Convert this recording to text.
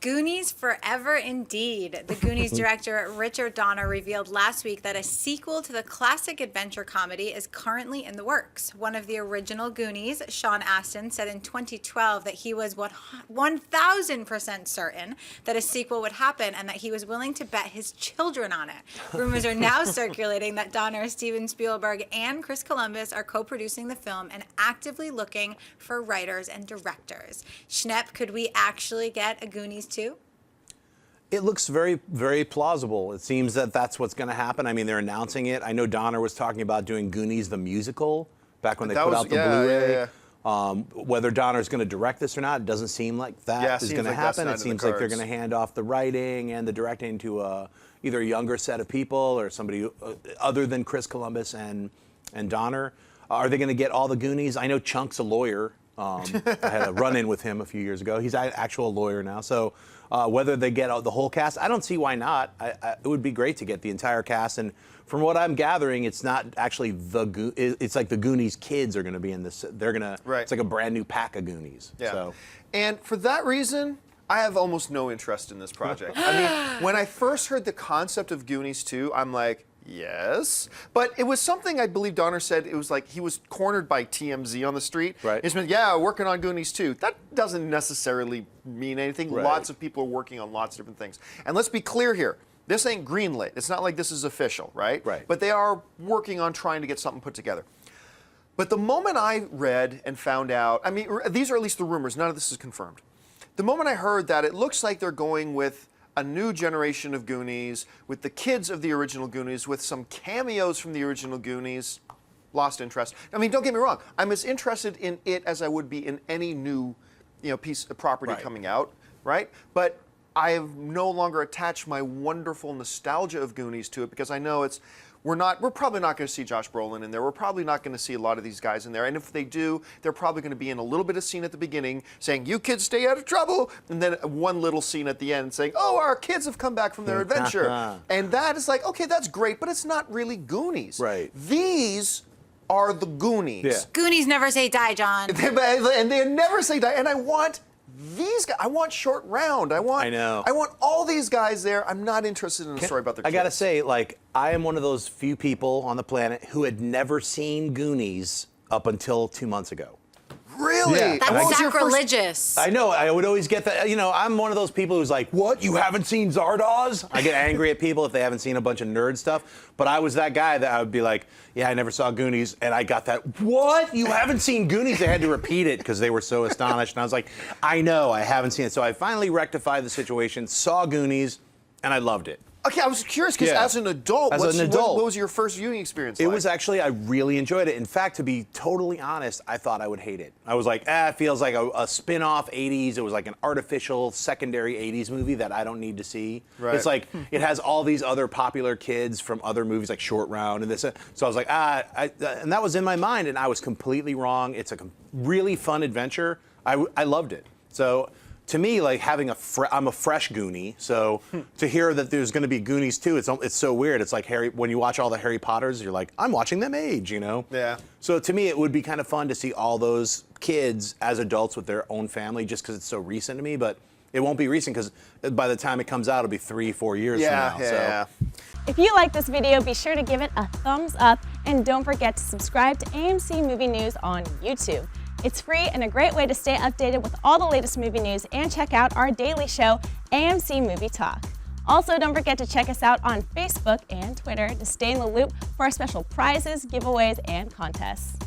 Goonies forever indeed. The Goonies director Richard Donner revealed last week that a sequel to the classic adventure comedy is currently in the works. One of the original Goonies, Sean Astin, said in 2012 that he was 1,000% certain that a sequel would happen and that he was willing to bet his children on it. Rumors are now circulating that Donner, Steven Spielberg, and Chris Columbus are co-producing the film and actively looking for writers and directors. Schnepp, could we actually get a Goonies 2? It looks very, very plausible. It seems that that's what's going to happen. I mean, they're announcing it. I know Donner was talking about doing Goonies the musical back when they put out the Blu-ray. Whether Donner's going to direct this or not, it doesn't seem like that is going to happen. It seems like they're going to hand off the writing and the directing to either a younger set of people or somebody other than Chris Columbus and Donner. Are they going to get all the Goonies? I know Chunk's a lawyer. I had a run-in with him a few years ago. He's an actual lawyer now. So whether they get the whole cast, I don't see why not. It would be great to get the entire cast. And from what I'm gathering, it's not actually it's like the Goonies kids are going to be in this. They're going to, it's like a brand new pack of Goonies. Yeah. So. And for that reason, I have almost no interest in this project. I mean, when I first heard the concept of Goonies 2, I'm like, yes. But it was something I believe Donner said, it was like he was cornered by TMZ on the street. Right. He said, yeah, working on Goonies 2. That doesn't necessarily mean anything. Right. Lots of people are working on lots of different things. And let's be clear here. This ain't greenlit. It's not like this is official, right? Right. But they are working on trying to get something put together. But the moment I read and found out, I mean, these are at least the rumors. None of this is confirmed. The moment I heard that it looks like they're going with a new generation of Goonies, with the kids of the original Goonies, with some cameos from the original Goonies, lost interest. I mean, don't get me wrong. I'm as interested in it as I would be in any new, piece of property coming out, right? But I have no longer attached my wonderful nostalgia of Goonies to it because I know we're probably not going to see Josh Brolin in there. We're probably not going to see a lot of these guys in there. And if they do, they're probably going to be in a little bit of scene at the beginning saying, you kids stay out of trouble. And then one little scene at the end saying, oh, our kids have come back from their adventure. And that is like, okay, that's great, but it's not really Goonies. Right. These are the Goonies. Yeah. Goonies never say die, John. And they never say die. And I want these guys. I want Short Round. I want all these guys there. I'm not interested in a story about their kids. I gotta say, like, I am one of those few people on the planet who had never seen Goonies up until 2 months ago. Really? Yeah. That's sacrilegious. I know. I would always get that. I'm one of those people who's like, what? You haven't seen Zardoz? I get angry at people if they haven't seen a bunch of nerd stuff. But I was that guy that I would be like, yeah, I never saw Goonies. And I got that, what? You haven't seen Goonies? They had to repeat it because they were so astonished. And I was like, I know, I haven't seen it. So I finally rectified the situation, saw Goonies, and I loved it. Okay, I was curious because as an adult, what was your first viewing experience like? It was actually, I really enjoyed it. In fact, to be totally honest, I thought I would hate it. I was like, it feels like a spin-off 80s. It was like an artificial secondary 80s movie that I don't need to see. Right. It's like, it has all these other popular kids from other movies like Short Round and this. So I was like, and that was in my mind, and I was completely wrong. It's a really fun adventure. I loved it. So, to me, like having I'm a fresh Goonie, so to hear that there's going to be Goonies too, it's so weird. It's like when you watch all the Harry Potters, you're like, I'm watching them age, Yeah. So to me, it would be kind of fun to see all those kids as adults with their own family, just because it's so recent to me. But it won't be recent because by the time it comes out, it'll be 3-4 years from now. Yeah. If you like this video, be sure to give it a thumbs up and don't forget to subscribe to AMC Movie News on YouTube. It's free and a great way to stay updated with all the latest movie news and check out our daily show, AMC Movie Talk. Also, don't forget to check us out on Facebook and Twitter to stay in the loop for our special prizes, giveaways, and contests.